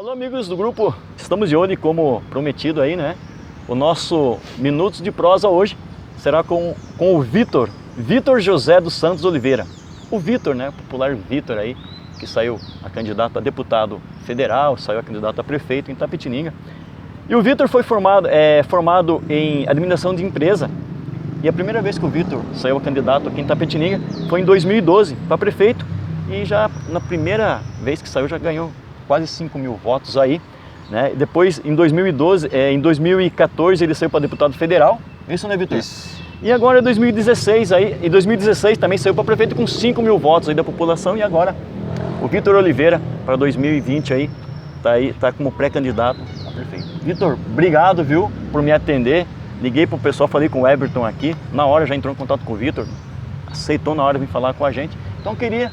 Alô, amigos do grupo, estamos de olho, como prometido aí, né? O nosso Minutos de Prosa hoje será com o Vitor José dos Santos Oliveira. O Vitor, né? O popular Vitor aí, que saiu a candidato a deputado federal, saiu a candidato a prefeito em Itapetininga. E o Vitor foi formado em administração de empresa. E a primeira vez que o Vitor saiu a candidato aqui em Itapetininga foi em 2012 para prefeito. E já na primeira vez que saiu já ganhou quase 5 mil votos aí, né? Depois em 2014 ele saiu para deputado federal, isso, né, Vitor? Isso. E agora em 2016 aí, em 2016 também saiu para prefeito com 5 mil votos aí da população. E agora o Vitor Oliveira para 2020 aí tá como pré-candidato a prefeito. Vitor, obrigado, viu, por me atender. Liguei pro pessoal, falei com o Everton aqui, na hora já entrou em contato com o Vitor, aceitou na hora de vir falar com a gente. Então queria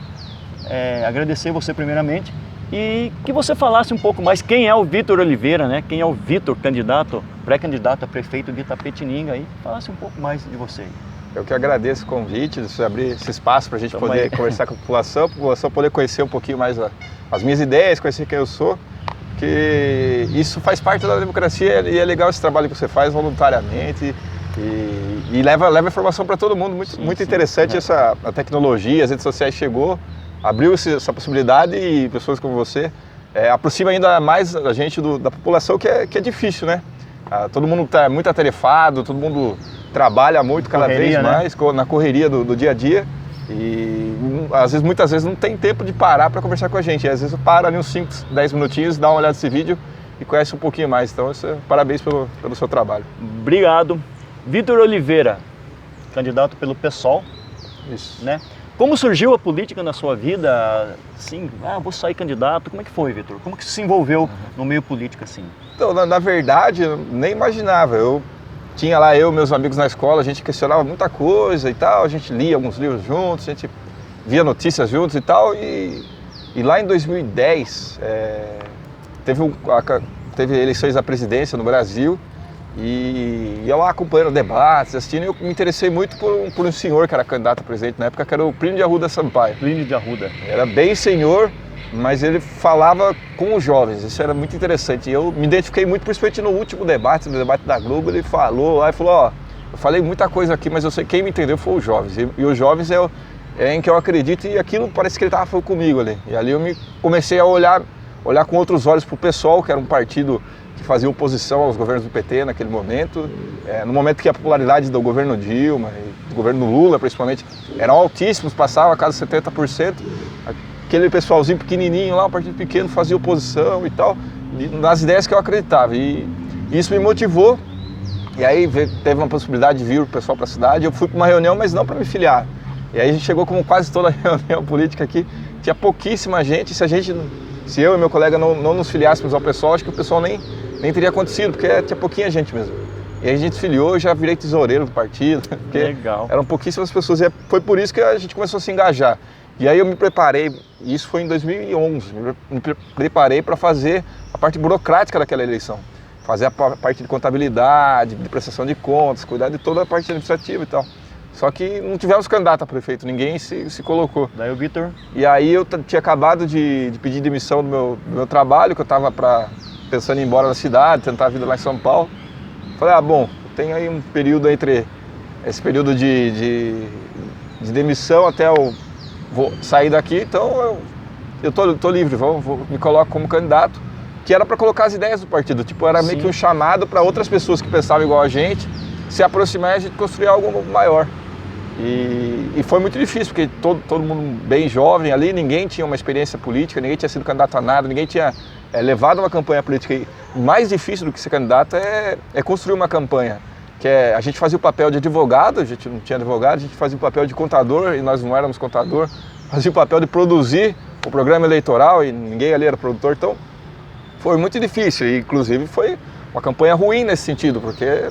agradecer você primeiramente e que você falasse um pouco mais quem é o Vitor Oliveira, né? Quem é o Vitor, pré-candidato a prefeito de Itapetininga aí. Falasse um pouco mais de você. Eu que agradeço o convite, de você abrir esse espaço para a gente poder conversar com a população poder conhecer um pouquinho mais as minhas ideias, conhecer quem eu sou, que isso faz parte da democracia e é legal esse trabalho que você faz voluntariamente e leva informação para todo mundo, muito interessante a tecnologia, as redes sociais chegou, abriu essa possibilidade e pessoas como você aproxima ainda mais a gente da população, que é difícil, né? Todo mundo está muito atarefado, todo mundo trabalha muito cada vez mais, né? Na correria do dia a dia e muitas vezes não tem tempo de parar para conversar com a gente. E, às vezes para ali uns 5, 10 minutinhos, dá uma olhada nesse vídeo e conhece um pouquinho mais. Então, parabéns pelo seu trabalho. Obrigado. Vitor Oliveira, candidato pelo PSOL. Isso. Né? Como surgiu a política na sua vida? Sim, vou sair candidato. Como é que foi, Vitor? Como que você se envolveu no meio político assim? Então, na verdade, eu nem imaginava. Eu tinha lá e meus amigos na escola, a gente questionava muita coisa e tal, a gente lia alguns livros juntos, a gente via notícias juntos e tal. E lá em 2010, teve eleições à presidência no Brasil e eu lá acompanhando debates, assistindo, e eu me interessei muito por um senhor que era candidato a presidente na época, que era o Plínio de Arruda Sampaio. Plínio de Arruda. Era bem senhor, mas ele falava com os jovens, isso era muito interessante. E eu me identifiquei muito, principalmente no último debate, no debate da Globo, ele falou lá e falou, eu falei muita coisa aqui, mas eu sei quem me entendeu foi os jovens. E os jovens é em que eu acredito, e aquilo parece que ele estava falando comigo ali. E ali eu comecei a olhar com outros olhos para o PSOL, que era um partido que fazia oposição aos governos do PT naquele momento, no momento que a popularidade do governo Dilma e do governo Lula, principalmente, eram altíssimos, passava a casa 70%, aquele pessoalzinho pequenininho lá, um partido pequeno, fazia oposição e tal, nas ideias que eu acreditava, e isso me motivou, e aí teve uma possibilidade de vir o pessoal para a cidade, eu fui para uma reunião, mas não para me filiar, e aí a gente chegou, como quase toda reunião política aqui, tinha pouquíssima gente, se eu e meu colega não nos filiássemos ao pessoal, acho que o pessoal nem teria acontecido, porque tinha pouquinha gente mesmo. E aí a gente filiou, eu já virei tesoureiro do partido, porque legal. Eram pouquíssimas pessoas, e foi por isso que a gente começou a se engajar. E aí eu me preparei, isso foi em 2011, me preparei para fazer a parte burocrática daquela eleição. Fazer a parte de contabilidade, de prestação de contas, cuidar de toda a parte administrativa e tal. Só que não tivemos candidato a prefeito, ninguém se colocou. Daí o Vitor... E aí eu tinha acabado de pedir demissão do meu trabalho, que eu estava pensando em ir embora da cidade, tentar a vida lá em São Paulo. Falei, tem aí um período entre esse período de demissão até eu vou sair daqui, então eu tô livre, me coloco como candidato, que era para colocar as ideias do partido, era meio que um chamado para outras pessoas que pensavam igual a gente, se aproximar e a gente construir algo maior. E foi muito difícil, porque todo mundo bem jovem ali, ninguém tinha uma experiência política, ninguém tinha sido candidato a nada, ninguém tinha levado uma campanha política. E mais difícil do que ser candidato é construir uma campanha. A gente fazia o papel de advogado, a gente não tinha advogado, a gente fazia o papel de contador, e nós não éramos contador, fazia o papel de produzir o programa eleitoral, e ninguém ali era produtor, então foi muito difícil, e inclusive foi uma campanha ruim nesse sentido, porque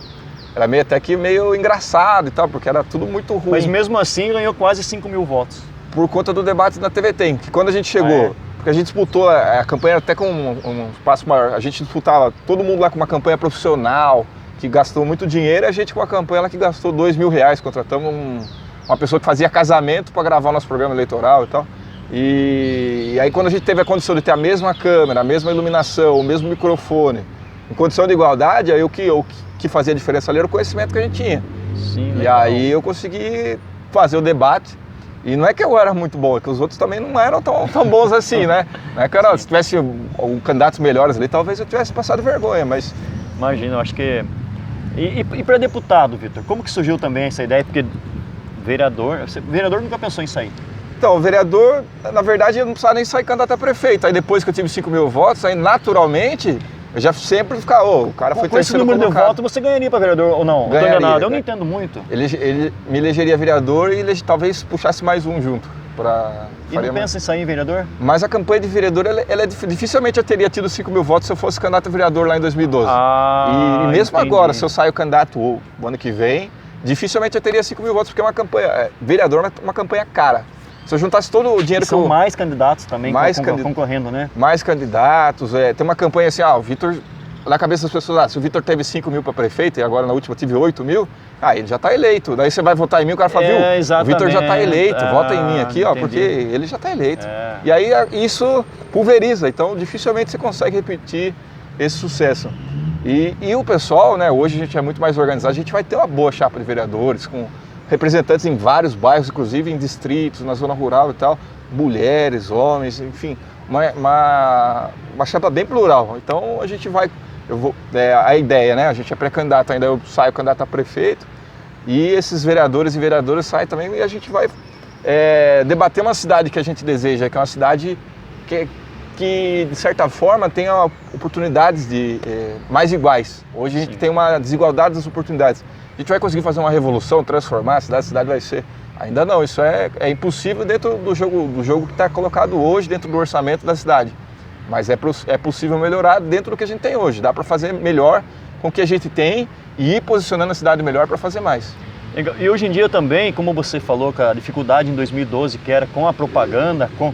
era até que meio engraçado e tal, porque era tudo muito ruim. Mas mesmo assim ganhou quase 5 mil votos. Por conta do debate na TV Tem, que quando a gente chegou, porque a gente disputou a campanha até com um espaço maior, a gente disputava todo mundo lá com uma campanha profissional, que gastou muito dinheiro, e a gente com uma campanha lá que gastou R$2.000, contratamos uma pessoa que fazia casamento para gravar o nosso programa eleitoral e tal. E aí quando a gente teve a condição de ter a mesma câmera, a mesma iluminação, o mesmo microfone, em condição de igualdade, aí o que fazia a diferença ali era o conhecimento que a gente tinha. Sim, e legal. aí eu consegui fazer o debate. E não é que eu era muito bom, é que os outros também não eram tão bons assim, né? Não é que se tivesse candidatos melhores ali, talvez eu tivesse passado vergonha, mas... Imagina, eu acho que... E para deputado, Vitor, como que surgiu também essa ideia? Porque vereador nunca pensou em sair. Então, o vereador, na verdade, eu não precisava nem sair candidato a prefeito. Aí depois que eu tive 5 mil votos, aí naturalmente, eu já sempre ficava, o cara foi com esse terceiro número colocado. de votos, você ganharia para vereador ou não? Ganharia, eu tô enganado, eu não né? entendo muito. Ele me elegeria vereador e talvez puxasse mais um junto. E não pensa em sair em vereador? Mas a campanha de vereador, dificilmente eu teria tido 5 mil votos se eu fosse candidato a vereador lá em 2012. E mesmo entendi. agora, se eu saio candidato o ano que vem, dificilmente eu teria 5 mil votos, porque é uma campanha, vereador é uma campanha cara. Se eu juntasse todo o dinheiro São mais candidatos também concorrendo, né? Mais candidatos, tem uma campanha assim, o Vitor, na cabeça das pessoas, se o Vitor teve 5 mil para prefeito e agora na última tive 8 mil, ele já está eleito. Daí você vai votar em mim, o cara fala, viu, o Vitor já está eleito, vota em mim aqui, entendi. porque ele já está eleito. E aí isso pulveriza, então dificilmente você consegue repetir esse sucesso. E o pessoal, né, hoje a gente é muito mais organizado, a gente vai ter uma boa chapa de vereadores, com representantes em vários bairros, inclusive em distritos, na zona rural e tal, mulheres, homens, enfim, uma chapa bem plural. Então a gente vai, a ideia, né, a gente é pré-candidato ainda, eu saio candidato a prefeito, e esses vereadores e vereadoras saem também, e a gente vai debater uma cidade que a gente deseja, que é uma cidade que de certa forma tenha oportunidades mais iguais. Hoje a gente tem uma desigualdade das oportunidades. A gente vai conseguir fazer uma revolução, transformar a cidade vai ser... Ainda não, isso é impossível dentro do jogo que está colocado hoje, dentro do orçamento da cidade. Mas é possível melhorar dentro do que a gente tem hoje. Dá para fazer melhor com o que a gente tem e ir posicionando a cidade melhor para fazer mais. E hoje em dia também, como você falou, com a dificuldade em 2012, que era com a propaganda, com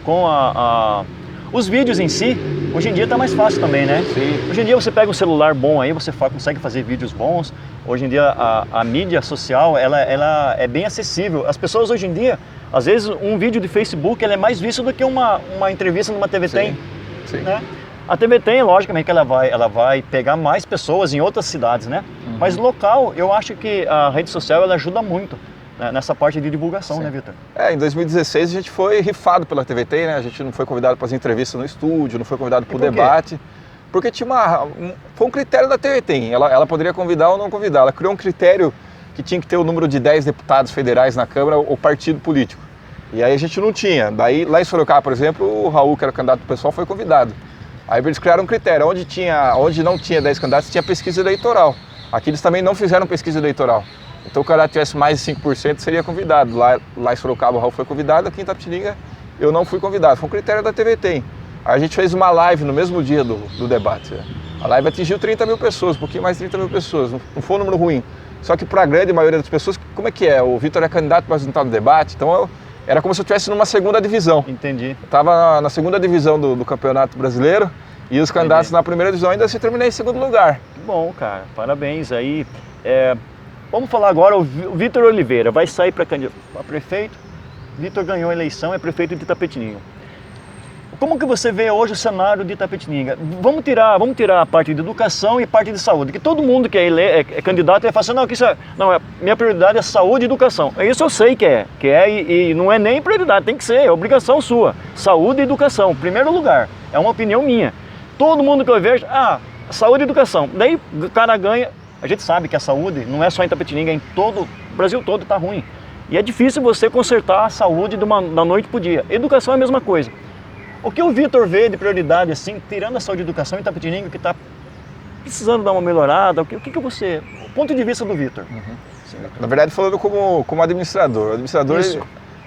os vídeos em si, hoje em dia está mais fácil também, né? Sim. Hoje em dia você pega um celular bom aí, você consegue fazer vídeos bons. Hoje em dia a mídia social, ela é bem acessível. As pessoas hoje em dia, às vezes um vídeo de Facebook é mais visto do que uma entrevista numa TV Tem. Sim. Né? A TV Tem, logicamente, que ela vai pegar mais pessoas em outras cidades, né? Uhum. Mas local, eu acho que a rede social ela ajuda muito, né, nessa parte de divulgação, né, Vitor? Em 2016 a gente foi rifado pela TV Tem, né? A gente não foi convidado para as entrevistas no estúdio, não foi convidado para o debate. Porque foi um critério da TV Tem. Ela poderia convidar ou não convidar. Ela criou um critério que tinha que ter o número de 10 deputados federais na Câmara ou partido político. E aí a gente não tinha. Daí, lá em Sorocaba, por exemplo, o Raul, que era candidato do pessoal, foi convidado. Aí eles criaram um critério. Onde não tinha 10 candidatos, tinha pesquisa eleitoral. Aqui eles também não fizeram pesquisa eleitoral. Então o candidato tivesse mais de 5%, seria convidado. Lá em Sorocaba, o Raul foi convidado. Aqui em Itapetininga, eu não fui convidado. Foi um critério da TV Tem. Aí a gente fez uma live no mesmo dia do debate. A live atingiu 30 mil pessoas, um pouquinho mais de 30 mil pessoas. Não foi um número ruim. Só que para a grande maioria das pessoas, como é que é? O Vitor é candidato para apresentar no debate, então era como se eu estivesse numa segunda divisão. Entendi. Eu estava na segunda divisão do Campeonato Brasileiro e os candidatos na primeira divisão ainda se terminei em segundo lugar. Bom, cara, parabéns aí. Vamos falar agora, o Vitor Oliveira vai sair para prefeito. Vitor ganhou a eleição, é prefeito de Itapetininga. Como que você vê hoje o cenário de Itapetininga? Vamos tirar a parte de educação e a parte de saúde, que todo mundo que é candidato vai falar assim, minha prioridade é saúde e educação. Isso eu sei que é e não é nem prioridade, tem que ser, é obrigação sua. Saúde e educação, primeiro lugar, é uma opinião minha. Todo mundo que eu vejo, saúde e educação. Daí o cara ganha, a gente sabe que a saúde não é só em Itapetininga, em todo o Brasil todo está ruim. E é difícil você consertar a saúde da noite para o dia. Educação é a mesma coisa. O que o Vitor vê de prioridade, assim, tirando a saúde e educação em Itapetininga, que está precisando dar uma melhorada, o que você... O ponto de vista do Vitor. Sim, na verdade, falando como administrador. O administrador,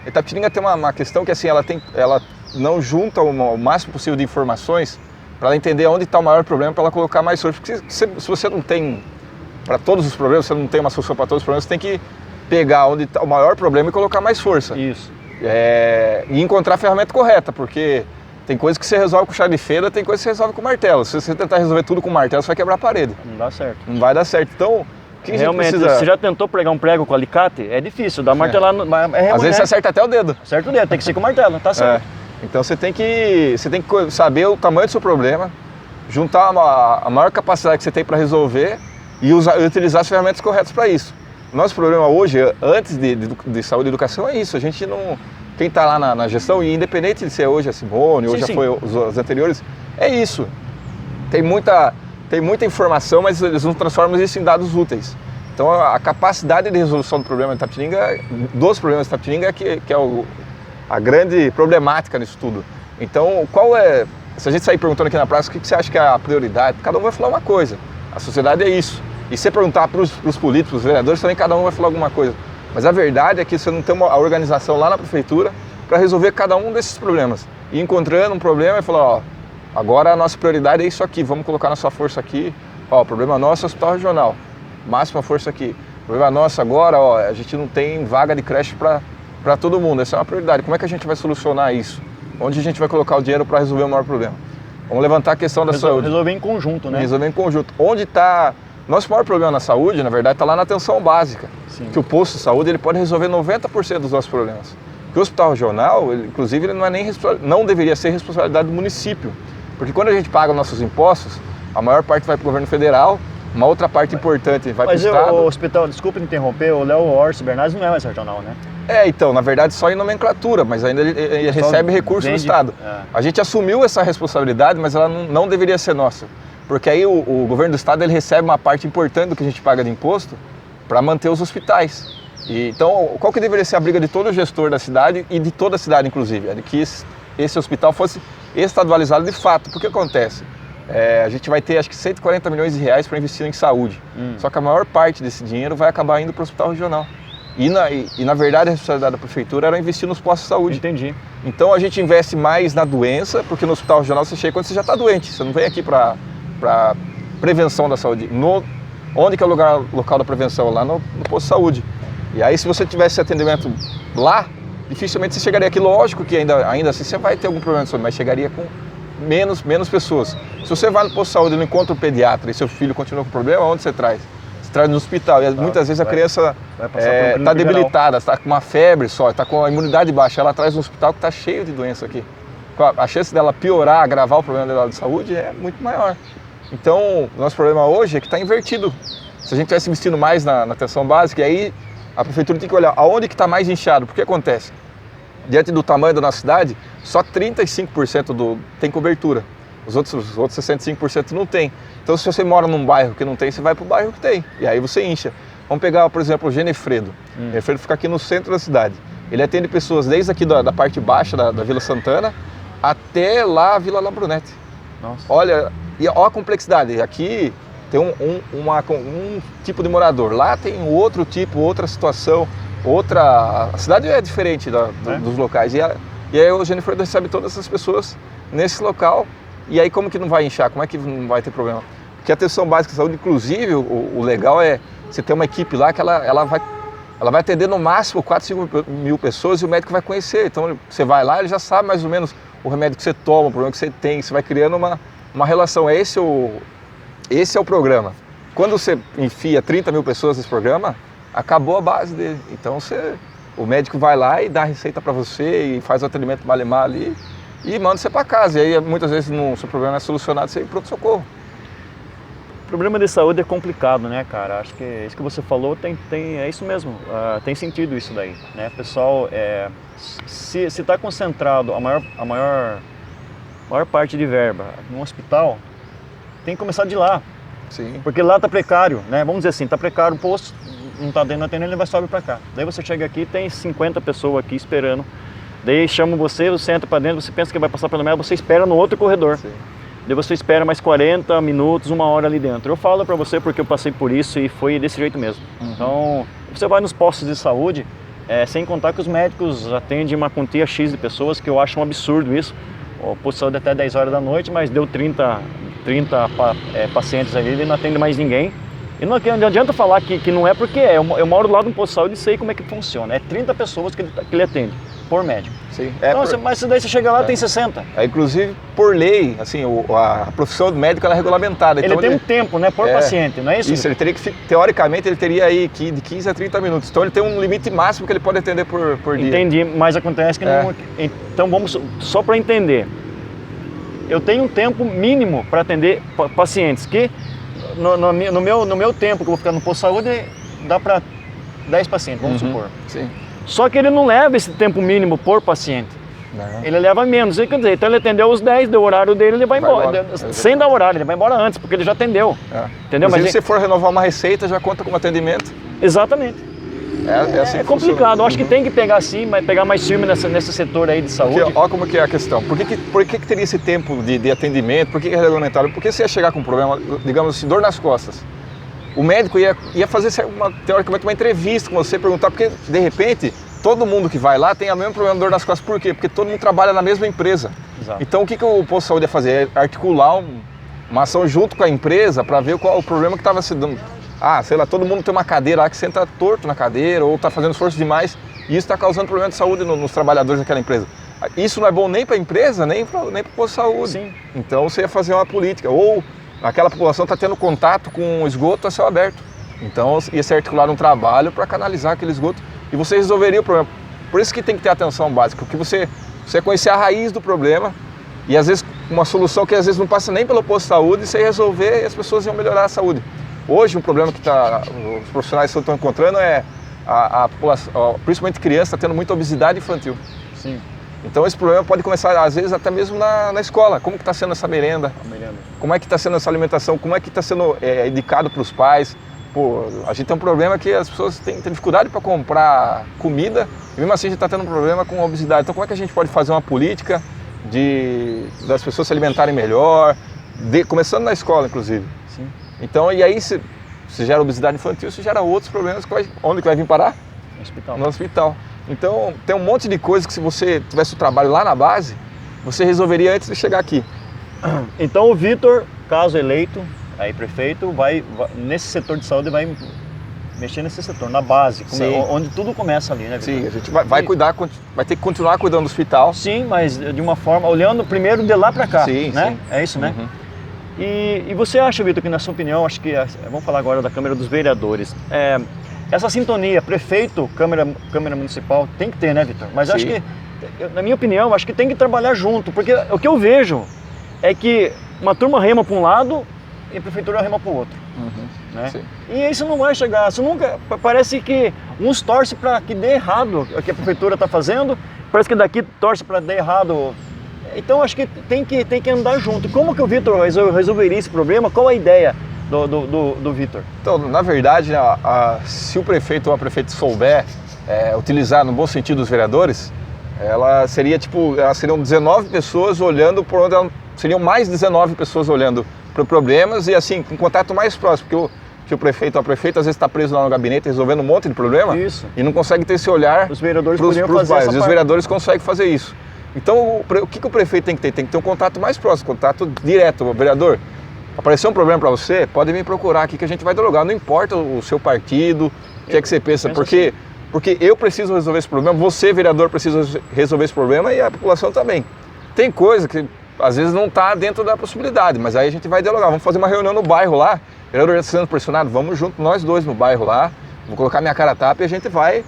Itapetininga tem uma questão que, assim, ela não junta o máximo possível de informações para ela entender onde está o maior problema, para ela colocar mais força. Porque se você não tem, para todos os problemas, você não tem uma solução para todos os problemas, você tem que pegar onde está o maior problema e colocar mais força. Isso. E encontrar a ferramenta correta, porque... Tem coisas que você resolve com chave de fenda, tem coisas que você resolve com martelo. Se você tentar resolver tudo com martelo, você vai quebrar a parede. Não dá certo. Não vai dar certo. Então, o que realmente, a gente precisa... Você já tentou pregar um prego com alicate? É difícil, dá martelar... Às vezes você acerta até o dedo. Acerta o dedo, tem que ser com martelo, tá certo. Então você tem que saber o tamanho do seu problema, juntar a maior capacidade que você tem para resolver e utilizar as ferramentas corretas para isso. Nosso problema hoje, antes de saúde e educação, é isso. A gente não... Quem está lá na gestão, e independente de ser hoje a Simone, ou já foi os anteriores, é isso. Tem muita informação, mas eles não transformam isso em dados úteis. Então a capacidade de resolução do problema de Itapetininga, dos problemas de Itapetininga, que é a grande problemática nisso tudo. Então, se a gente sair perguntando aqui na praça, o que você acha que é a prioridade? Cada um vai falar uma coisa. A sociedade é isso. E se você perguntar para os políticos, para os vereadores, também cada um vai falar alguma coisa. Mas a verdade é que você não tem uma organização lá na prefeitura para resolver cada um desses problemas. E encontrando um problema e falar, ó, agora a nossa prioridade é isso aqui, vamos colocar nossa força aqui. Ó, o problema nosso é o hospital regional, máxima força aqui. O problema nosso agora, ó, a gente não tem vaga de creche para todo mundo, essa é uma prioridade. Como é que a gente vai solucionar isso? Onde a gente vai colocar o dinheiro para resolver o maior problema? Vamos levantar a questão da saúde. Resolver em conjunto, né? Resolver em conjunto. Onde está... Nosso maior problema na saúde, na verdade, está lá na atenção básica. Sim. Que o posto de saúde ele pode resolver 90% dos nossos problemas. Porque o hospital regional, inclusive, ele não deveria ser responsabilidade do município. Porque quando a gente paga nossos impostos, a maior parte vai para o governo federal, uma outra parte importante vai para o Estado. Mas o hospital, desculpa me interromper, o Léo Orsi Bernardes não é mais regional, né? Então, na verdade, só em nomenclatura, mas ainda ele recebe recursos do Estado. A gente assumiu essa responsabilidade, mas ela não deveria ser nossa. Porque aí o governo do Estado ele recebe uma parte importante do que a gente paga de imposto para manter os hospitais. Então, qual que deveria ser a briga de todo gestor da cidade e de toda a cidade, inclusive? É de que esse hospital fosse estadualizado de fato. Porque acontece? A gente vai ter, acho que, 140 milhões de reais para investir em saúde. Só que a maior parte desse dinheiro vai acabar indo para o hospital regional. E na verdade, a responsabilidade da prefeitura era investir nos postos de saúde. Entendi. Então, a gente investe mais na doença, porque no hospital regional você chega quando você já está doente. Você não vem aqui para prevenção da saúde. Onde que é o local da prevenção? Lá no posto de saúde. E aí, se você tivesse atendimento lá, dificilmente você chegaria aqui. Lógico que ainda assim você vai ter algum problema de saúde, mas chegaria com menos pessoas. Se você vai no posto de saúde e não encontra um pediatra e seu filho continua com problema, onde você traz? Você traz no hospital. E muitas vezes a criança está debilitada, está com uma febre só, está com a imunidade baixa. Ela traz um hospital que está cheio de doença aqui. A chance dela piorar, agravar o problema dela de saúde é muito maior. Então, o nosso problema hoje é que está invertido. Se a gente estivesse investindo mais na atenção básica, e aí a prefeitura tem que olhar aonde que está mais inchado. Porque acontece? Diante do tamanho da nossa cidade, só 35% tem cobertura. Os outros 65% não tem. Então, se você mora num bairro que não tem, você vai para o bairro que tem. E aí você incha. Vamos pegar, por exemplo, o Genefredo. O Genefredo fica aqui no centro da cidade. Ele atende pessoas desde aqui da parte baixa da Vila Santana até lá a Vila Labrunete. Nossa. Olha a complexidade. Aqui tem um tipo de morador. Lá tem outro tipo, outra situação, a cidade é diferente dos locais. E aí o Genefredo recebe todas essas pessoas nesse local. E aí como que não vai inchar? Como é que não vai ter problema? Porque a atenção básica de saúde, inclusive, o legal é você ter uma equipe lá que ela vai atender no máximo 4, 5 mil pessoas e o médico vai conhecer. Então você vai lá, ele já sabe mais ou menos o remédio que você toma, o problema que você tem, você vai criando uma relação. Esse é o programa. Quando você enfia 30 mil pessoas nesse programa, acabou a base dele. Então o médico vai lá e dá a receita para você e faz o atendimento malemar ali e manda você para casa. E aí muitas vezes o seu problema é solucionado, você ir pronto-socorro. O problema de saúde é complicado, né, cara? Acho que isso que você falou é isso mesmo, tem sentido isso daí, né? Pessoal, se está concentrado a maior parte de verba no hospital, tem que começar de lá. Sim. Porque lá está precário, né? Vamos dizer assim, está precário o posto, não está atendendo, ele vai sobe para cá. Daí você chega aqui, tem 50 pessoas aqui esperando, daí chamam você entra para dentro, você pensa que vai passar pelo meio, você espera no outro corredor. Sim. Daí você espera mais 40 minutos, 1 hora ali dentro. Eu falo para você porque eu passei por isso e foi desse jeito mesmo. Então, você vai nos postos de saúde, sem contar que os médicos atendem uma quantia X de pessoas, que eu acho um absurdo isso. O posto de saúde até 10 horas da noite, mas deu 30 pacientes ali, ele não atende mais ninguém. E não adianta falar que não é porque eu moro do lado de um posto de saúde e sei como é que funciona. É 30 pessoas que ele atende. por médico. Sim. Então, mas daí você chega lá, tem 60. Inclusive, por lei, assim, a profissão do médico ela é regulamentada. Ele então, tem um tempo, né, por paciente, não é isso? Isso, ele teria que, teoricamente, ele teria aí de 15 a 30 minutos. Então ele tem um limite máximo que ele pode atender por dia. Entendi, mas acontece que não... Então vamos, só para entender, eu tenho um tempo mínimo para atender pacientes, que no meu tempo que eu vou ficar no posto de saúde, dá para 10 pacientes, vamos supor. Sim. Só que ele não leva esse tempo mínimo por paciente. Não. Ele leva menos. Quer dizer, então ele atendeu os 10, deu o horário dele, ele vai embora. Sem dar horário, ele vai embora antes, porque ele já atendeu. Entendeu? Mas se você for renovar uma receita, já conta como atendimento. Exatamente. Assim complicado. Eu acho que tem que pegar sim, mas pegar mais firme nesse setor aí de saúde. Olha como que é a questão. Por que teria esse tempo de atendimento? Por que é regulamentado? Porque se ia chegar com um problema, digamos assim, dor nas costas, o médico ia fazer teoricamente uma entrevista com você, perguntar, porque de repente todo mundo que vai lá tem o mesmo problema de dor nas costas. Por quê? Porque todo mundo trabalha na mesma empresa. Exato. Então o que o posto de saúde ia fazer? É articular uma ação junto com a empresa para ver qual o problema que estava se dando. Sei lá, todo mundo tem uma cadeira lá que senta torto na cadeira ou está fazendo esforço demais e isso está causando problema de saúde nos trabalhadores daquela empresa. Isso não é bom nem para a empresa, nem para o posto de saúde. Sim. Então você ia fazer uma política. Ou aquela população está tendo contato com o esgoto a céu aberto. Então ia se articular um trabalho para canalizar aquele esgoto e você resolveria o problema. Por isso que tem que ter atenção básica, porque você conhecer a raiz do problema e às vezes uma solução que às vezes não passa nem pelo posto de saúde, você ia resolver e as pessoas iam melhorar a saúde. Hoje um problema que os profissionais estão encontrando é a população, principalmente criança, está tendo muita obesidade infantil. Sim. Então esse problema pode começar às vezes até mesmo na escola. Como que está sendo essa merenda? Como é que está sendo essa alimentação? Como é que está sendo indicado para os pais? Pô, a gente tem um problema que as pessoas têm dificuldade para comprar comida e mesmo assim a gente está tendo um problema com a obesidade. Então como é que a gente pode fazer uma política das pessoas se alimentarem melhor, começando na escola inclusive? Sim. Então, e aí se gera obesidade infantil, se gera outros problemas, onde que vai vir parar? No hospital. No hospital. Então, tem um monte de coisas que se você tivesse o trabalho lá na base, você resolveria antes de chegar aqui. Então o Vitor, caso eleito, aí prefeito, vai nesse setor de saúde, vai mexer nesse setor, na base, onde tudo começa ali, né, Vitor? Sim, a gente vai cuidar, vai ter que continuar cuidando do hospital. Sim, mas de uma forma, olhando primeiro de lá para cá, sim, né? Sim. É isso, né? E você acha, Vitor, que na sua opinião, acho que, vamos falar agora da Câmara dos Vereadores, essa sintonia, prefeito, Câmara Municipal, tem que ter, né, Vitor? Mas acho que, na minha opinião, acho que tem que trabalhar junto, porque o que eu vejo é que uma turma rema para um lado e a prefeitura rema para o outro. Né? E isso não vai chegar, isso nunca, parece que uns torcem para que dê errado o que a prefeitura está fazendo, parece que daqui torce para dar errado. Então acho que tem que andar junto. Como que o Vitor resolveria esse problema? Qual a ideia do Vitor? Então, na verdade, se o prefeito ou a prefeita souber utilizar no bom sentido os vereadores, elas seriam 19 pessoas olhando por onde seriam mais 19 pessoas olhando para problemas e assim, com contato mais próximo, porque o prefeito ou a prefeita às vezes está preso lá no gabinete resolvendo um monte de problema. Isso. E não consegue ter esse olhar. Os vereadores poderiam fazer essa parte. E os vereadores conseguem fazer isso. Então, o que o prefeito tem que ter? Tem que ter um contato mais próximo, contato direto. O vereador, apareceu um problema para você, pode me procurar aqui que a gente vai dialogar. Não importa o seu partido, o que é que você pensa, porque eu preciso resolver esse problema, você, vereador, precisa resolver esse problema e a população também. Tem coisa que às vezes não está dentro da possibilidade, mas aí a gente vai dialogar. Vamos fazer uma reunião no bairro lá, o vereador já está sendo pressionado, vamos junto, nós dois no bairro lá, vou colocar minha cara a tapa e a gente vai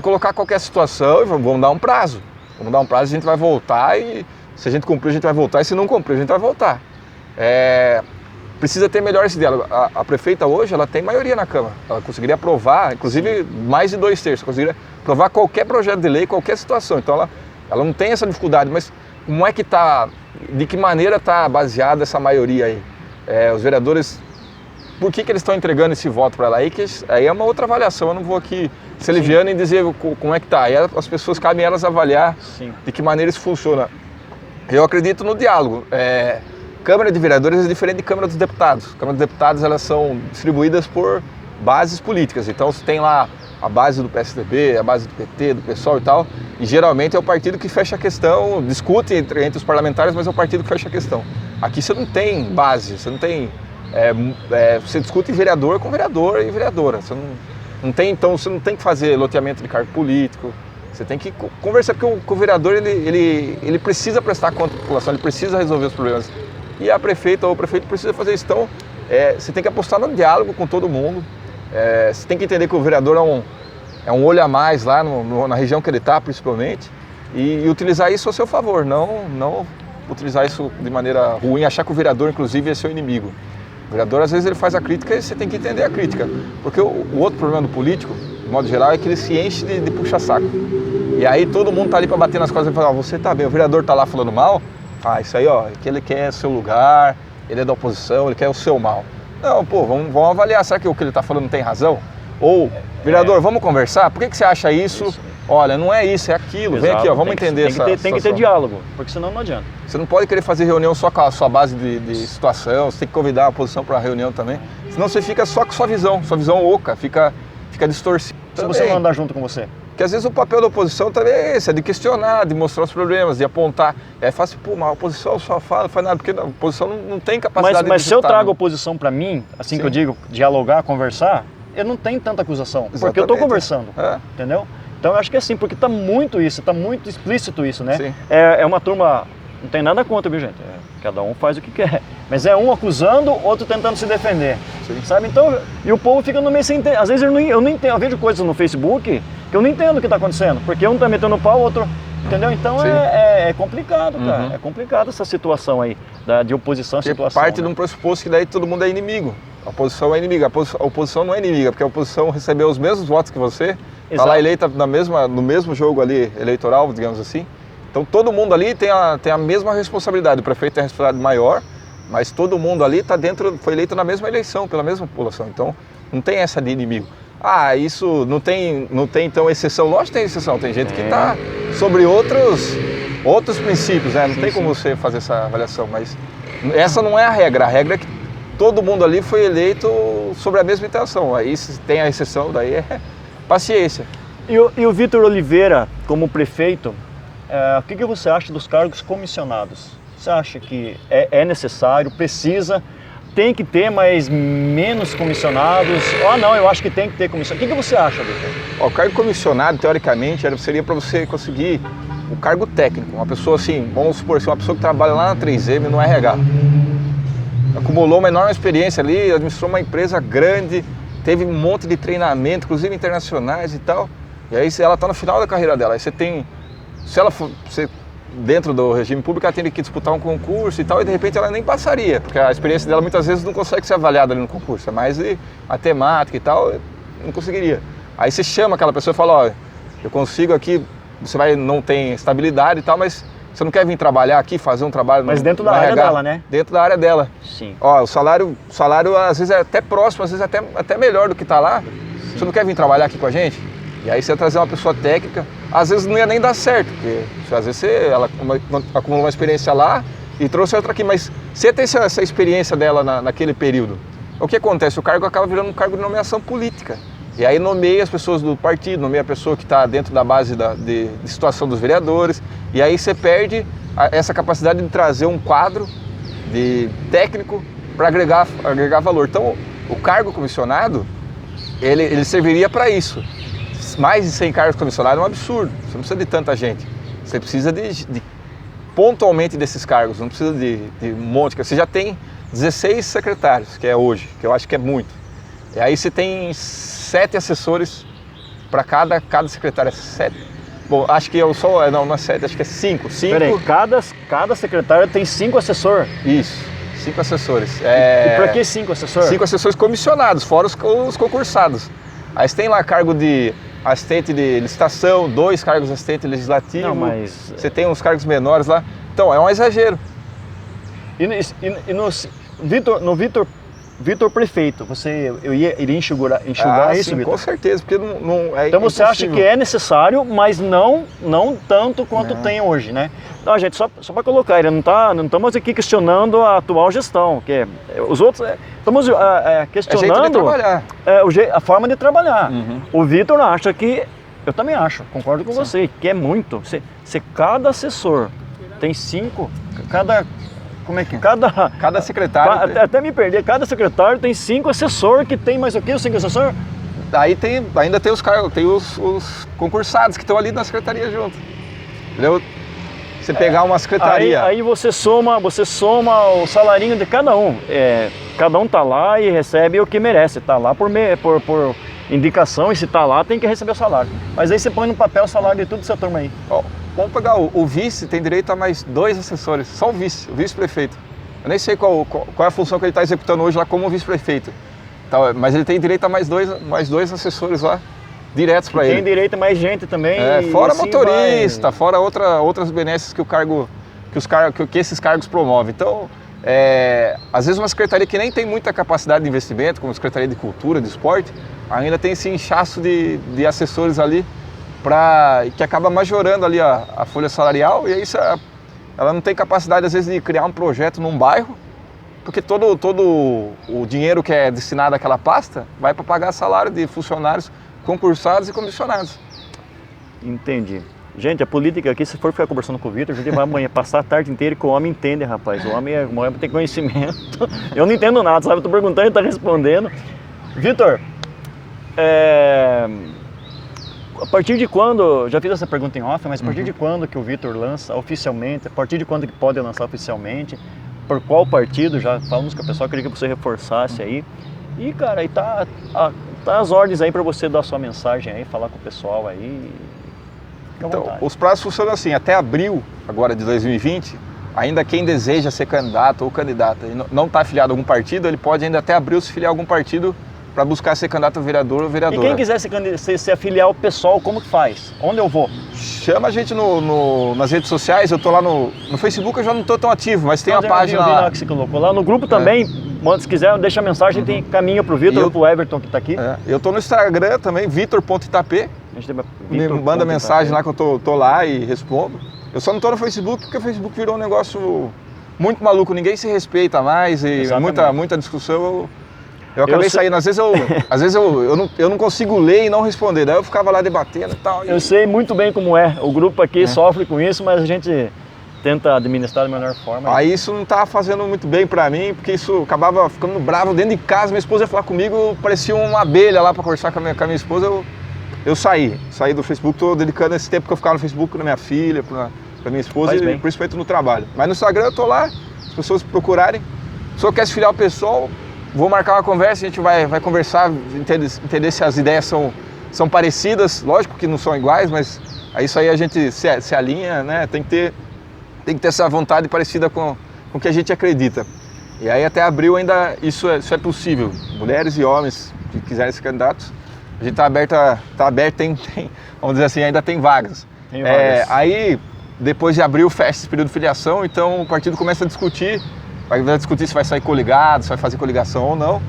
colocar qualquer situação e vamos dar um prazo. Vamos dar um prazo, a gente vai voltar e se a gente cumprir, a gente vai voltar e se não cumprir, a gente vai voltar. Precisa ter melhor esse diálogo. A prefeita hoje, ela tem maioria na Câmara. Ela conseguiria aprovar, inclusive mais de 2/3, conseguiria aprovar qualquer projeto de lei, qualquer situação. Então ela não tem essa dificuldade, mas como é que está, de que maneira está baseada essa maioria aí? Os vereadores, por que eles estão entregando esse voto para ela aí? Aí é uma outra avaliação, eu não vou aqui se aliviando e dizer como é que está. Aí as pessoas, cabem elas avaliar de que maneira isso funciona. Eu acredito no diálogo. Câmara de Vereadores é diferente de Câmara dos Deputados. Câmara dos Deputados, elas são distribuídas por bases políticas. Então você tem lá a base do PSDB, a base do PT, do PSOL e tal, e geralmente é o partido que fecha a questão, discute entre os parlamentares, mas é o partido que fecha a questão. Aqui você não tem base, você não tem... você discute vereador com vereador e vereadora. Você não tem, então você não tem que fazer loteamento de cargo político, Você tem que conversar, porque o vereador ele precisa prestar conta da população, ele precisa resolver os problemas. E a prefeita ou o prefeito precisa fazer isso. Então, você tem que apostar no diálogo com todo mundo. Você tem que entender que o vereador é um olho a mais lá na região que ele está, principalmente, e utilizar isso a seu favor, não utilizar isso de maneira ruim, achar que o vereador, inclusive, é seu inimigo. O vereador, às vezes, ele faz a crítica e você tem que entender a crítica. Porque o outro problema do político, de modo geral, é que ele se enche de puxa-saco. E aí todo mundo tá ali para bater nas costas e falar, você tá bem, o vereador tá lá falando mal, isso aí, ó, que ele quer seu lugar, ele é da oposição, ele quer o seu mal. Não, pô, vamos avaliar, será que o que ele tá falando tem razão? Ou, vereador, vamos conversar? Por que você acha isso? Olha, não é isso, é aquilo. Exato. Vem aqui, ó, vamos entender essa situação. Tem que ter diálogo, porque senão não adianta. Você não pode querer fazer reunião só com a sua base de situação, você tem que convidar a oposição para a reunião também. Senão você fica só com sua visão oca, fica distorcida. Se você não andar junto com você. Porque às vezes o papel da oposição também é esse, é de questionar, de mostrar os problemas, de apontar. É fácil, pô, mas a oposição só fala, não faz nada, porque a oposição não tem capacidade de Mas se eu trago a oposição para mim, assim, sim, que eu digo, dialogar, conversar, eu não tenho tanta acusação, exatamente, porque eu estou conversando, entendeu? Então eu acho que é assim, porque está muito explícito isso, né? Sim. É uma turma, não tem nada contra, viu, gente? Cada um faz o que quer, mas é um acusando, outro tentando se defender, sim, sabe? Então, e o povo fica no meio sem entender. Às vezes eu não entendo, eu vejo coisas no Facebook que eu não entendo o que está acontecendo, porque um está metendo pau, o outro, entendeu? Então é complicado, cara, é complicado essa situação aí, de oposição à situação. Parte de um pressuposto que daí todo mundo é inimigo. A oposição é inimiga, a oposição não é inimiga, porque a oposição recebeu os mesmos votos que você, está lá eleita no mesmo jogo ali eleitoral, digamos assim. Então todo mundo ali tem a mesma responsabilidade, o prefeito tem a responsabilidade maior, mas todo mundo ali foi eleito na mesma eleição, pela mesma população. Então não tem essa de inimigo. Isso não tem então exceção. Lógico que tem exceção, tem gente que está sobre outros princípios, né? Não tem como você fazer essa avaliação, mas essa não é a regra é que todo mundo ali foi eleito sobre a mesma intenção. Aí se tem a exceção, daí é paciência. E o Vitor Oliveira, como prefeito, o que você acha dos cargos comissionados? Você acha que é necessário, precisa, tem que ter, mas menos comissionados? Não, eu acho que tem que ter comissionados. O que você acha, Vitor? O cargo comissionado, teoricamente, seria para você conseguir o cargo técnico. Uma pessoa assim, vamos supor, uma pessoa que trabalha lá na 3M no RH. Acumulou uma enorme experiência ali, administrou uma empresa grande, teve um monte de treinamento, inclusive internacionais e tal. E aí ela está no final da carreira dela. Aí você tem, se ela for dentro do regime público, ela tem que disputar um concurso e tal, e de repente ela nem passaria, porque a experiência dela muitas vezes não consegue ser avaliada ali no concurso, é mais a temática e tal, não conseguiria. Aí você chama aquela pessoa e fala, ó, eu consigo aqui, não tem estabilidade e tal, mas você não quer vir trabalhar aqui, fazer um trabalho... Mas dentro da área dela, né? Dentro da área dela. Sim. Ó, o salário às vezes é até próximo, às vezes até melhor do que está lá. Sim. Você não quer vir trabalhar aqui com a gente? E aí você ia trazer uma pessoa técnica, às vezes não ia nem dar certo, porque às vezes ela acumulou uma experiência lá e trouxe outra aqui, mas você tem essa experiência dela naquele período. O que acontece? O cargo acaba virando um cargo de nomeação política. E aí nomeia as pessoas do partido, nomeia a pessoa que está dentro da base de situação dos vereadores, e aí você perde essa capacidade de trazer um quadro de técnico para agregar valor. Então, o cargo comissionado, ele serviria para isso. Mais de 100 cargos comissionados é um absurdo, você não precisa de tanta gente. Você precisa de pontualmente desses cargos, não precisa de um monte. Você já tem 16 secretários, que é hoje, que eu acho que é muito. E aí você tem 7 assessores para cada secretário. 7. Bom, acho que não é 7, acho que é 5. Peraí, cada secretário tem 5 assessores? Isso, 5 assessores. E para que 5 assessores? 5 assessores comissionados, fora os concursados. Aí você tem lá cargo de assistente de licitação, 2 cargos de assistente legislativo. Não, mas... Você tem uns cargos menores lá. Então, é um exagero. E no Vitor Prefeito, eu iria enxugar isso, sim, Vitor? Com certeza, porque não é Então você acha que é necessário, mas não tanto quanto tem hoje, né? Não, gente, só para colocar, não estamos aqui questionando a atual gestão, que os outros estamos questionando a forma de trabalhar. Uhum. O Vitor acha que, eu também acho, concordo com você, que é muito. Se cada assessor tem 5, cada secretário... Até me perder, cada secretário tem 5 assessores, que tem mais o quê? Os 5 assessores? aí ainda tem os cargos, tem os concursados que estão ali na secretaria junto. Entendeu? Você pegar uma secretaria. Aí você soma o salarinho de cada um. Cada um tá lá e recebe o que merece. Tá lá por indicação, e se tá lá tem que receber o salário. Mas aí você põe no papel o salário de tudo essa turma aí. Vamos pegar o vice, tem direito a mais 2 assessores, só o vice-prefeito. Eu nem sei qual é a função que ele está executando hoje lá como vice-prefeito. Tá, mas ele tem direito a mais dois assessores lá, diretos para ele. Tem direito a mais gente também. Fora assim motorista, fora outras benesses que esses cargos promovem. Então, às vezes uma secretaria que nem tem muita capacidade de investimento, como a Secretaria de Cultura, de Esporte, ainda tem esse inchaço de assessores ali, que acaba majorando ali a folha salarial, e aí ela não tem capacidade às vezes de criar um projeto num bairro, porque todo o dinheiro que é destinado àquela pasta vai para pagar salário de funcionários concursados e comissionados. Entendi. Gente, a política aqui, se for ficar conversando com o Vitor, a gente vai amanhã passar a tarde inteira, que o homem entende, rapaz. O homem tem conhecimento. Eu não entendo nada, sabe? Eu tô perguntando e ele tá respondendo. Vitor, a partir de quando, já fiz essa pergunta em off, mas a partir de quando que o Vitor lança oficialmente, a partir de quando que pode lançar oficialmente, por qual partido, já falamos com o pessoal, queria que você reforçasse aí. E cara, aí tá as ordens aí para você dar a sua mensagem aí, falar com o pessoal aí. Então, os prazos funcionam assim, até abril agora de 2020, ainda quem deseja ser candidato ou candidata e não está afiliado a algum partido, ele pode ainda até abril se filiar a algum partido para buscar ser candidato a vereador ou vereadora. E quem quiser se afiliar ao PSOL, como que faz? Onde eu vou? Chama a gente nas redes sociais, eu tô lá no Facebook, eu já não estou tão ativo, mas tem uma página lá que você colocou lá. No grupo também, se quiser, deixa a mensagem, tem caminho pro Vitor ou pro Everton que está aqui. Eu tô no Instagram também, vitor.itap. Me manda mensagem lá que eu tô lá e respondo. Eu só não tô no Facebook porque o Facebook virou um negócio muito maluco, ninguém se respeita mais e muita discussão. Eu acabei saindo, às vezes eu não consigo ler e não responder, daí eu ficava lá debatendo e tal. Eu sei muito bem como é, o grupo aqui sofre com isso, mas a gente tenta administrar da melhor forma. Aí isso não estava fazendo muito bem pra mim, porque isso acabava ficando bravo dentro de casa, minha esposa ia falar comigo, parecia uma abelha lá pra conversar com a minha esposa, eu saí do Facebook, tô dedicando esse tempo que eu ficava no Facebook pra minha filha, pra minha esposa e principalmente no trabalho. Mas no Instagram eu tô lá, as pessoas procurarem, se você quer se filiar ao pessoal, vou marcar uma conversa, a gente vai conversar, entender se as ideias são parecidas, lógico que não são iguais, mas isso aí a gente se alinha, né? Tem que ter essa vontade parecida com o que a gente acredita. E aí até abril ainda isso é possível, mulheres e homens que quiserem ser candidatos, a gente está aberto, tem, vamos dizer assim, ainda tem vagas. Tem vagas. Aí depois de abril fecha esse período de filiação, então o partido começa a discutir se vai sair coligado, se vai fazer coligação ou não.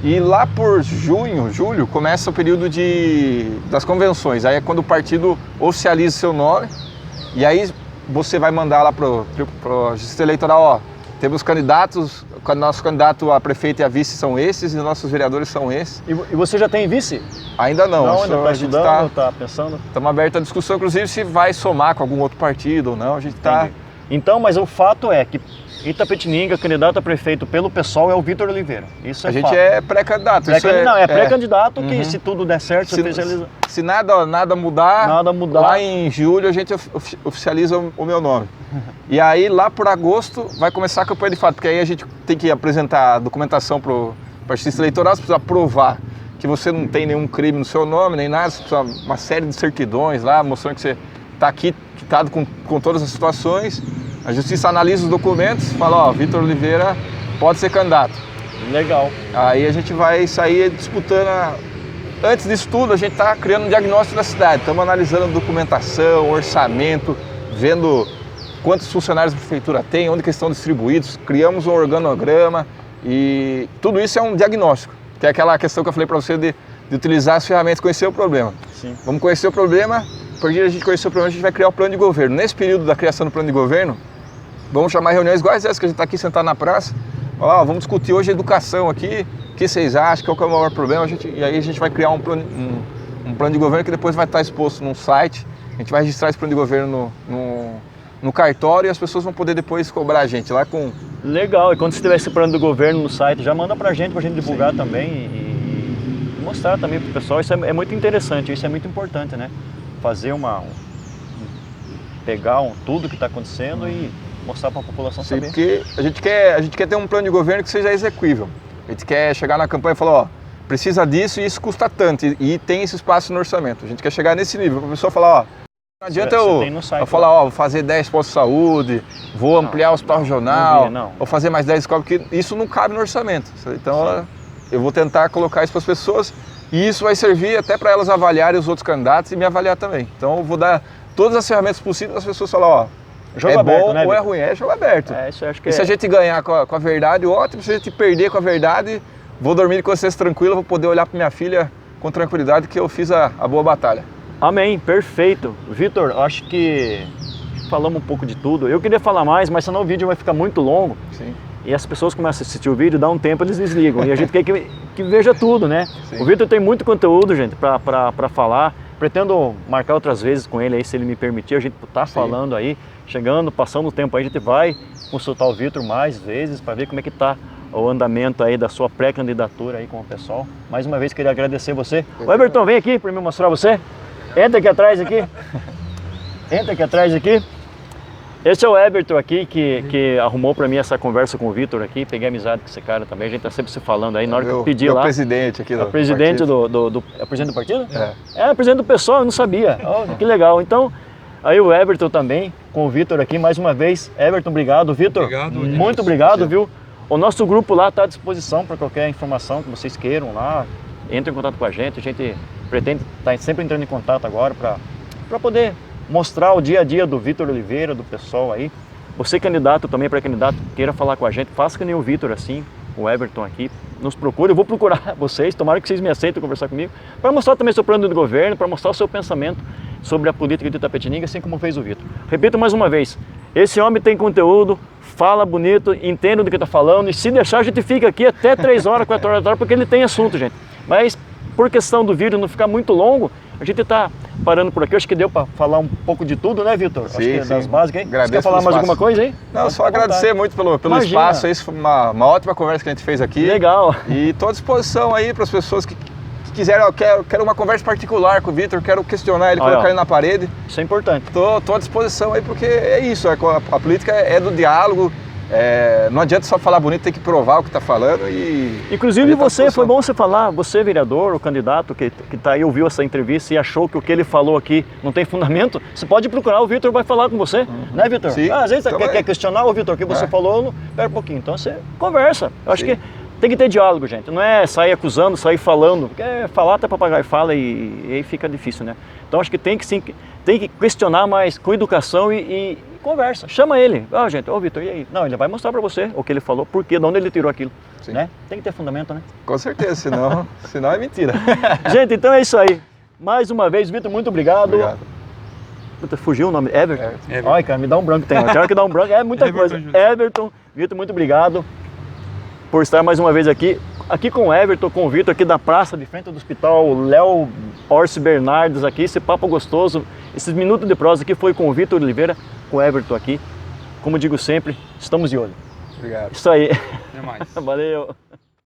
E lá por julho, começa o período das convenções. Aí é quando o partido oficializa seu nome. E aí você vai mandar lá para a Justiça Eleitoral, temos candidatos, o nosso candidato a prefeito e a vice são esses, e os nossos vereadores são esses. E você já tem vice? Ainda não. Não, ainda está estudando, está pensando? Estamos abertos à discussão, inclusive se vai somar com algum outro partido ou não, a gente está... Então, mas o fato é que Itapetininga, candidato a prefeito pelo PSOL, é o Vitor Oliveira. Isso é fato. A gente fato. é pré-candidato. É pré-candidato que se tudo der certo, você oficializa. Se nada mudar, lá em julho a gente oficializa o meu nome. E aí lá por agosto vai começar a campanha de fato, porque aí a gente tem que apresentar a documentação para a Justiça Eleitoral, você precisa provar que você não tem nenhum crime no seu nome, nem nada, você precisa uma série de certidões lá, mostrando que você está aqui, quitado com todas as situações. A Justiça analisa os documentos e fala, Vitor Oliveira pode ser candidato. Legal. Aí a gente vai sair disputando. Antes disso tudo, a gente está criando um diagnóstico da cidade. Estamos analisando documentação, orçamento, vendo quantos funcionários a prefeitura tem, onde que estão distribuídos. Criamos um organograma e tudo isso é um diagnóstico. Que é aquela questão que eu falei para você de utilizar as ferramentas, conhecer o problema. Sim. Vamos conhecer o problema. A partir de a gente conhecer o problema, a gente vai criar o plano de governo. Nesse período da criação do plano de governo, vamos chamar reuniões iguais essas que a gente está aqui sentado na praça. Falar, vamos discutir hoje a educação aqui, o que vocês acham, qual que é o maior problema, e aí a gente vai criar um plano de governo que depois vai estar exposto num site. A gente vai registrar esse plano de governo no cartório e as pessoas vão poder depois cobrar a gente lá com... Legal, e quando você tiver esse plano do governo no site, já manda pra gente divulgar também. mostrar também para o pessoal, isso é muito interessante, isso é muito importante, né? Fazer pegar tudo que está acontecendo e mostrar para a população Sim, saber. porque a gente quer ter um plano de governo que seja execuível. A gente quer chegar na campanha e falar, ó, precisa disso e isso custa tanto, e tem esse espaço no orçamento. A gente quer chegar nesse nível, para a pessoa falar, ó, não adianta eu falar, ó, vou fazer 10 postos de saúde, vou ampliar o hospital regional, vou fazer mais 10 escolas, porque isso não cabe no orçamento. Então, ó, eu vou tentar colocar isso para as pessoas e isso vai servir até para elas avaliarem os outros candidatos e me avaliar também. Então, eu vou dar todas as ferramentas possíveis para as pessoas falar, ó, jogo é aberto, bom, né, ou é ruim, é jogo aberto. Isso eu acho que e se a gente ganhar com a verdade, ótimo. Se a gente perder com a verdade, vou dormir de consciência tranquila, vou poder olhar para minha filha com tranquilidade que eu fiz a boa batalha. Amém, perfeito. Vitor, acho que falamos um pouco de tudo. Eu queria falar mais, mas senão o vídeo vai ficar muito longo. Sim. E as pessoas começam a assistir o vídeo, dá um tempo, eles desligam. E a gente quer que veja tudo, né? Sim. O Vitor tem muito conteúdo, gente, para falar. Pretendo marcar outras vezes com ele aí, se ele me permitir. A gente tá falando aí, chegando, passando o tempo aí, a gente vai consultar o Vitor mais vezes para ver como é que tá o andamento aí da sua pré-candidatura aí com o pessoal. Mais uma vez queria agradecer você. O Everton, vem aqui para me mostrar você. Entra aqui atrás aqui. Entra aqui atrás aqui. Esse é o Everton aqui que arrumou para mim essa conversa com o Vitor aqui. Peguei amizade com esse cara também. A gente tá sempre se falando aí. Na hora que eu pedi lá. É o presidente aqui do partido. É o presidente do partido? É o presidente do pessoal, eu não sabia. Oh, que legal. Então, aí o Everton também, com o Vitor aqui mais uma vez. Everton, obrigado. Vitor, muito obrigado, viu? O nosso grupo lá está à disposição para qualquer informação que vocês queiram lá. Entre em contato com a gente pretende estar sempre entrando em contato agora para poder mostrar o dia a dia do Vitor Oliveira, do pessoal aí. Você candidato também, pré-candidato, queira falar com a gente, faça que nem o Vitor assim, o Everton aqui, nos procure, eu vou procurar vocês, tomara que vocês me aceitem conversar comigo, para mostrar também seu plano de governo, para mostrar o seu pensamento sobre a política de Itapetininga, assim como fez o Vitor. Repito mais uma vez, esse homem tem conteúdo, fala bonito, entende do que está falando, e se deixar a gente fica aqui até 3 horas, 4 horas da tarde, porque ele tem assunto, gente. Mas por questão do vídeo não ficar muito longo, a gente está parando por aqui. Eu acho que deu para falar um pouco de tudo, né, Vitor? Sim, acho que das básicas, hein? Você quer falar mais alguma coisa aí? Não, só agradecer muito pelo espaço. Isso foi uma ótima conversa que a gente fez aqui. Legal. E estou à disposição aí para as pessoas que quiserem. Eu quero uma conversa particular com o Vitor, quero questionar ele, colocar ele na parede. Isso é importante. Estou à disposição aí, porque é isso. A política é do diálogo. Não adianta só falar bonito, tem que provar o que está falando. Inclusive você, foi bom você falar, você vereador, o candidato que está aí, ouviu essa entrevista e achou que o que ele falou aqui não tem fundamento, você pode procurar, o Vitor vai falar com você, né, Vitor? Sim. Às vezes você quer questionar o Vitor, o que você falou, pera um pouquinho, então você conversa. Eu acho que tem que ter diálogo, gente, não é sair acusando, sair falando, porque falar até papagaio fala e aí fica difícil, né? Então acho que tem que questionar mais com educação e conversa, chama ele. Gente, Vitor, e aí? Não, ele vai mostrar para você o que ele falou, por quê, de onde ele tirou aquilo, né? Tem que ter fundamento, né? Com certeza, senão é mentira. Gente, então é isso aí. Mais uma vez, Vitor, muito obrigado. Fugiu o nome? Everton? Olha, cara, me dá um branco, tem. Quero que dá um branco, é muita coisa. Everton, Vitor, muito obrigado por estar mais uma vez aqui com o Everton, com o Vitor, aqui da praça, de frente do hospital Léo Orsi Bernardes aqui, esse papo gostoso, esses minutos de prosa aqui foi com o Vitor Oliveira, com o Everton aqui. Como digo sempre, estamos de olho. Obrigado. Isso aí. Até mais. Valeu.